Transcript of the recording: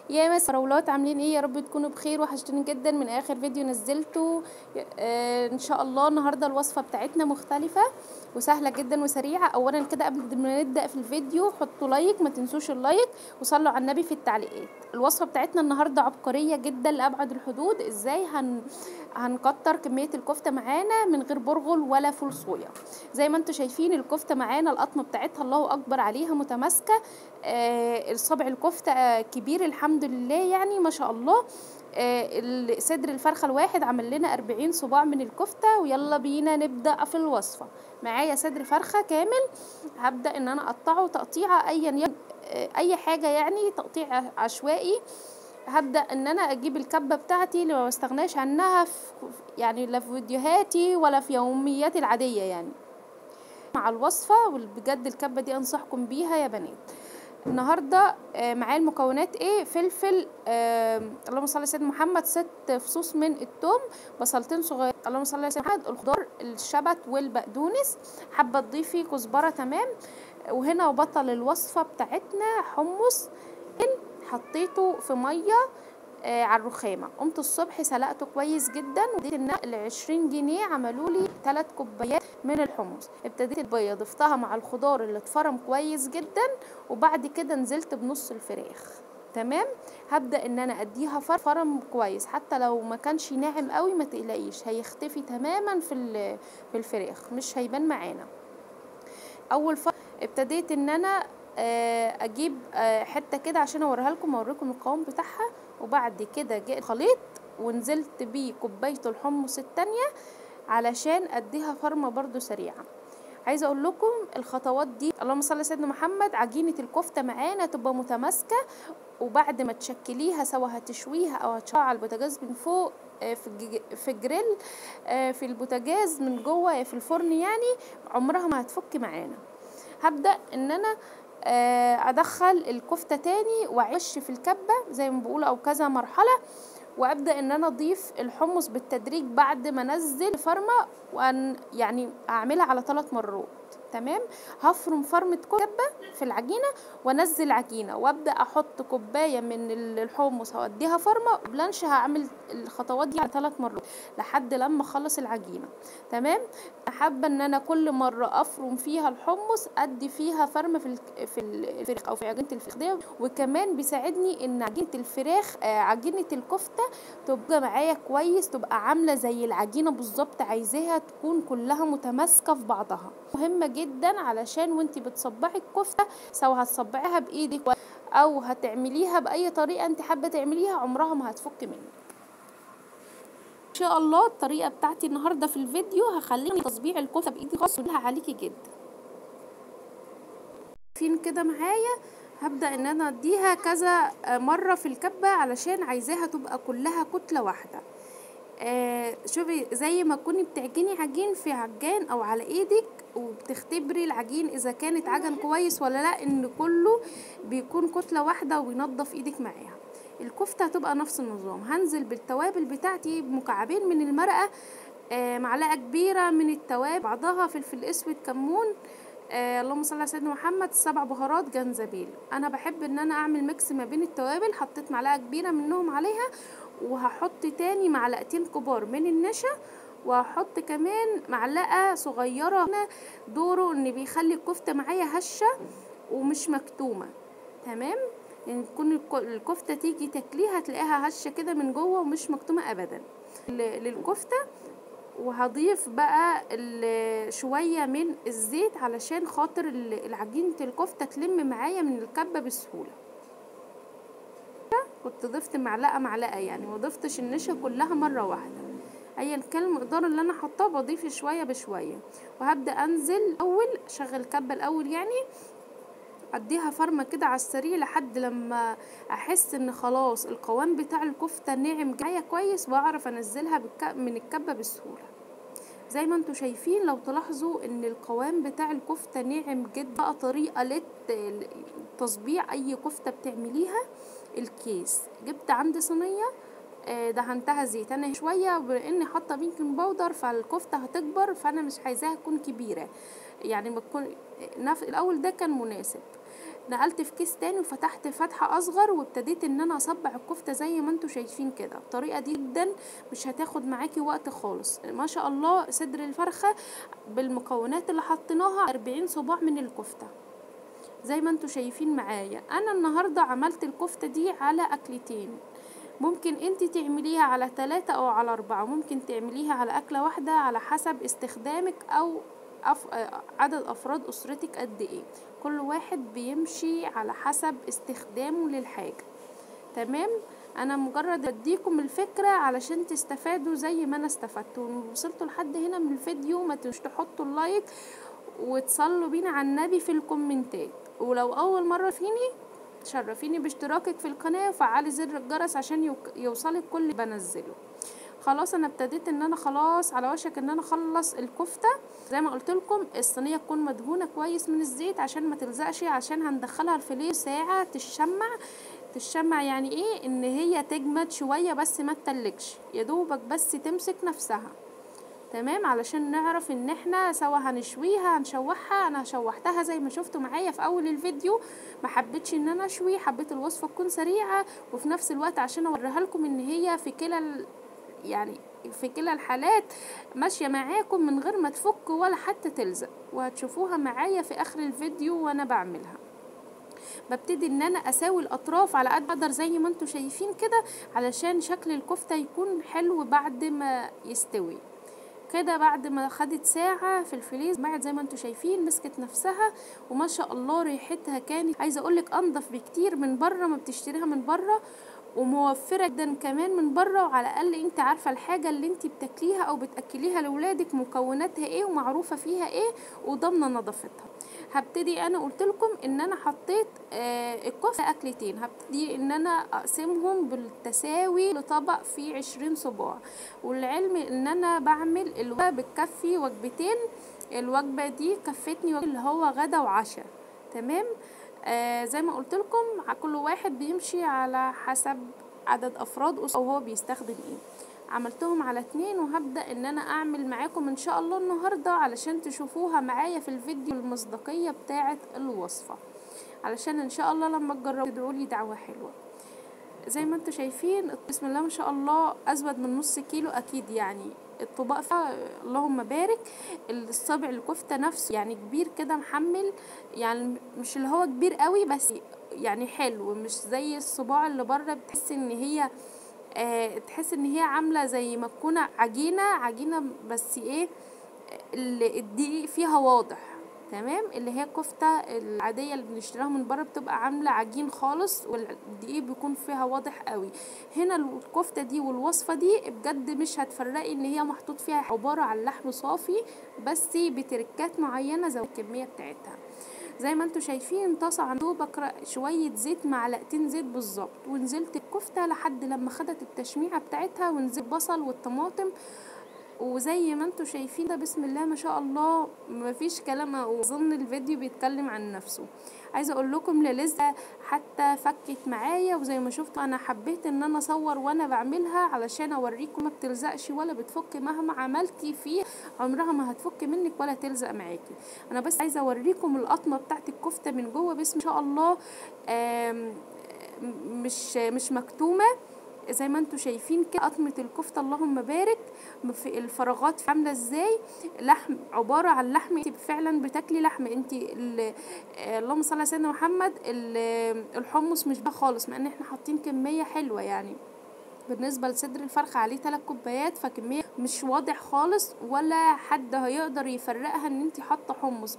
يا مس فراولات، عاملين ايه؟ يا رب تكونوا بخير. وحشتوني جدا من اخر فيديو نزلته. ان شاء الله النهارده الوصفه بتاعتنا مختلفه وسهله جدا وسريعه. اولا كده قبل ما نبدا في الفيديو حطوا لايك، ما تنسوش اللايك، وصلوا على النبي في التعليقات. الوصفه بتاعتنا النهارده عبقريه جدا لابعد الحدود. ازاي هنكتر كميه الكفته معانا من غير برغل ولا فول صويا. زي ما انتم شايفين الكفته معانا القطمه بتاعتها الله اكبر عليها متماسكه. الصبع الكفته كبير الحمد لله، يعني ما شاء الله. صدر الفرخه الواحد عمل لنا 40 صباع من الكفته. ويلا بينا نبدا في الوصفه. معايا صدر فرخه كامل، هبدا ان انا اقطعه تقطيعه اي حاجه، يعني تقطيع عشوائي. هبدا ان انا اجيب الكبه بتاعتي اللي ما بستغناش عنها يعني لا في فيديوهاتي ولا في يومياتي العاديه يعني مع الوصفه. وبجد الكبه دي انصحكم بيها يا بنات. النهارده معايا المكونات ايه؟ فلفل، اللهم صل على سيدنا محمد، 6 فصوص من الثوم، بصلتين صغيرين، اللهم صل على سيدنا محمد، الخضار الشبت والبقدونس، حابه تضيفي كزبره تمام. وهنا وبطل الوصفه بتاعتنا حمص حطيته في ميه على الرخامه. قمت الصبح سلقته كويس جدا، وديت النقل 20 جنيه عملوا لي 3 كوبايات من الحمص. ابتديت البيض ضفتها مع الخضار اللي اتفرم كويس جدا، وبعد كده نزلت بنص الفراخ. تمام. هبدا ان انا اديها فرم كويس، حتى لو ما كانش ناعم قوي ما تقلقيش، هيختفي تماما في الفراخ، مش هيبان معانا. اول فرم ابتديت ان انا اجيب حته كده عشان اوريكم القوام بتاعها. وبعد كده جاء الخليط ونزلت بيه كوبايه الحمص التانية علشان اديها فرمه برضو سريعه. عايزه اقول لكم الخطوات دي، اللهم صل على سيدنا محمد، عجينه الكفته معانا تبقى متماسكه. وبعد ما تشكليها سواء هتشويها او هتشويها على البوتاجاز من فوق، في الجريل، في البوتاجاز من جوه في الفرن، يعني عمرها ما هتفك معانا. هبدأ ان انا ادخل الكفتة تاني واعيش في الكبة زي ما بقول او كذا مرحلة. وابدأ ان انا اضيف الحمص بالتدريج بعد ما انزل فرمة، وان يعني اعملها على 3 مرات. تمام. هفرم فرمة كبة في العجينة وانزل عجينة، وابدأ احط كوباية من الحمص هوديها فرمة بلانش. هعمل الخطوات دي على 3 مرات لحد لما اخلص العجينة. تمام. حابة ان انا كل مرة افرم فيها الحمص ادي فيها فرمة في الفراخ او في عجينة الفراخ دي. وكمان بيساعدني ان عجينة الفراخ عجينة الكفتة تبقى معايا كويس، تبقى عاملة زي العجينة بالظبط. عايزاها تكون كلها متماسكة في بعضها، مهمة جدا علشان وانتي بتصبعي الكفتة، سواء هتصبعيها بايدك او هتعمليها باي طريقة انت حابة تعمليها، عمرها ما هتفك منك ان شاء الله. الطريقه بتاعتي النهارده في الفيديو هخليني تصبيع الكفته بايدي خالص ولها عليكي جدا. فين كده معايا؟ هبدا ان انا اديها كذا مره في الكبه علشان عايزاها تبقى كلها كتله واحده. شوفي زي ما تكوني بتعجني عجين في عجان او على ايدك، وبتختبري العجين اذا كانت عجن كويس ولا لا، ان كله بيكون كتله واحده، وبينضف ايدك معاها. الكفته هتبقى نفس النظام. هنزل بالتوابل بتاعتي بمكعبين من المرقه، معلقه كبيره من التوابل، بعضها فلفل اسود، كمون، اللهم صل على سيدنا محمد، 7 بهارات، جنزبيل. انا بحب ان انا اعمل ميكس ما بين التوابل. حطيت معلقه كبيره منهم عليها، وهحط تاني معلقتين كبار من النشا، وهحط كمان معلقه صغيره هنا. دوره ان بيخلي الكفته معايا هشه ومش مكتومه. تمام. يعني تكون الكفته تيجي تاكليها تلاقيها هشه كده من جوه ومش مكتومه ابدا للكفته. وهضيف بقى شويه من الزيت علشان خاطر العجينه الكفته تلم معايا من الكبه بسهوله. كنت ضفت معلقه يعني، وضفتش النشا كلها مره واحده. ايا كان المقدار اللي انا حطاه بضيف شويه بشويه. وهبدا انزل اول شغل الكبه الاول، يعني اديها فرمه كده على السريع لحد لما احس ان خلاص القوام بتاع الكفته ناعم معايا كويس، واعرف انزلها من الكبه بسهوله. زي ما انتوا شايفين لو تلاحظوا ان القوام بتاع الكفته ناعم جدا. بقى طريقه لتصبيع اي كفته بتعمليها، الكيس جبت عندي صينيه، دهنتها زيت انا شويه، باني حاطه بيكنج باودر فالكفته هتكبر، فانا مش عايزاها تكون كبيره، يعني ما تكون الاول ده كان مناسب. نقلت في كيس تاني وفتحت فتحة اصغر وابتديت ان انا اصبع الكفتة زي ما انتوا شايفين كده. الطريقة دي جدا مش هتاخد معاكي وقت خالص. ما شاء الله صدر الفرخة بالمكونات اللي حطيناها 40 صباع من الكفتة زي ما انتوا شايفين معايا. انا النهاردة عملت الكفتة دي على اكلتين، ممكن انت تعمليها على 3 او على 4، ممكن تعمليها على اكلة واحدة على حسب استخدامك او عدد افراد اسرتك قد ايه. كل واحد بيمشي على حسب استخدامه للحاجة. تمام، انا مجرد اديكم الفكرة علشان تستفادوا زي ما انا استفدت. وصلتوا لحد هنا من الفيديو ما تنسوش تحطوا اللايك وتصلوا بينا على النبي في الكومنتات. ولو اول مرة فيني شرفيني باشتراكك في القناة وفعلي زر الجرس عشان يوصلك كل اللي بنزله. خلاص انا ابتديت ان انا خلاص على وشك ان انا اخلص الكفتة. زي ما قلت لكم الصينية تكون مدهونة كويس من الزيت عشان ما تلزقش، عشان هندخلها الفيليه ساعة تشمع يعني ايه ان هي تجمد شوية بس ما تتلجش، يا دوبك بس تمسك نفسها. تمام، علشان نعرف ان احنا سوا هنشويها هنشوحها. انا شوحتها زي ما شفتوا معايا في اول الفيديو، ما حبيتش ان انا اشوي، حبيت الوصفة تكون سريعة وفي نفس الوقت عشان اوريها لكم ان هي في يعني في كلا الحالات ماشية معاكم من غير ما تفك ولا حتى تلزق، وهتشوفوها معايا في اخر الفيديو وانا بعملها. ببتدي ان انا اساوي الاطراف على قد اقدر زي ما انتوا شايفين كده علشان شكل الكفتة يكون حلو بعد ما يستوي كده. بعد ما خدت ساعة في الفريز بعد زي ما انتوا شايفين مسكت نفسها وما شاء الله ريحتها كانت عايزة اقولك انضف بكتير من بره ما بتشتريها من بره، وموفرة جدا كمان من بره. وعلى الاقل انت عارفة الحاجة اللي انت بتاكليها او بتاكليها لاولادك مكوناتها ايه ومعروفة فيها ايه وضامنة نظافتها. هبتدي انا قلت لكم ان انا حطيت الكفتة اكلتين، هبتدي ان انا اقسمهم بالتساوي لطبق فيه 20 صباع. والعلم ان انا بعمل الوجبة بتكفي وجبتين، الوجبة دي كفتني اللي هو غدا وعشاء. تمام، زي ما قلت لكم كل واحد بيمشي على حسب عدد افراد او هو بيستخدم ايه. عملتهم على 2 وهبدأ ان انا اعمل معاكم ان شاء الله النهاردة علشان تشوفوها معايا في الفيديو المصداقية بتاعة الوصفة، علشان ان شاء الله لما تجربوا تدعولي دعوة حلوة. زي ما انتوا شايفين بسم الله ما شاء الله ازود من نص كيلو اكيد، يعني الطبق فيها اللهم بارك. الصابع الكفتة نفسه يعني كبير كده محمل، يعني مش اللي هو كبير قوي بس يعني حلو، مش زي الصباع اللي بره بتحس ان هي تحس ان هي عاملة زي ما تكون عجينة بس ايه الدقيق فيها واضح. تمام، اللي هي الكفتة العادية اللي بنشتريها من بره بتبقى عاملة عجين خالص والدقيق بيكون فيها واضح قوي. هنا الكفتة دي والوصفة دي بجد مش هتفرقي ان هي محطوط فيها عبارة عن لحم صافي بس بتركات معينة زي الكمية بتاعتها. زي ما انتوا شايفين طاسة عن دوبك شوية زيت معلقتين زيت بالظبط، ونزلت الكفتة لحد لما خدت التشميعة بتاعتها، ونزلت بصل والطماطم. وزي ما انتوا شايفين ده بسم الله ما شاء الله مفيش كلام، اظن الفيديو بيتكلم عن نفسه. عايزه اقول لكم للزة حتى فكت معايا، وزي ما شفتوا انا حبيت ان انا اصور وانا بعملها علشان اوريكم ما بتلزقش ولا بتفك، مهما عملتي فيه عمرها ما هتفك منك ولا تلزق معاكي. انا بس عايزه اوريكم القطمه بتاعت الكفته من جوه بسم الله ما شاء الله مش مكتومه زي ما انتوا شايفين كده. قطمة الكفتة اللهم بارك في الفراغات عاملة ازاي، لحم عبارة عن لحم، انت فعلا بتاكلي لحم. انت اللهم صل على سيدنا محمد. الحمص مش بقى خالص مع ان احنا حاطين كمية حلوة، يعني بالنسبة لصدر الفرخة عليه 3 كوبايات فكمية مش واضح خالص ولا حد هيقدر يفرقها ان انت حاطة حمص.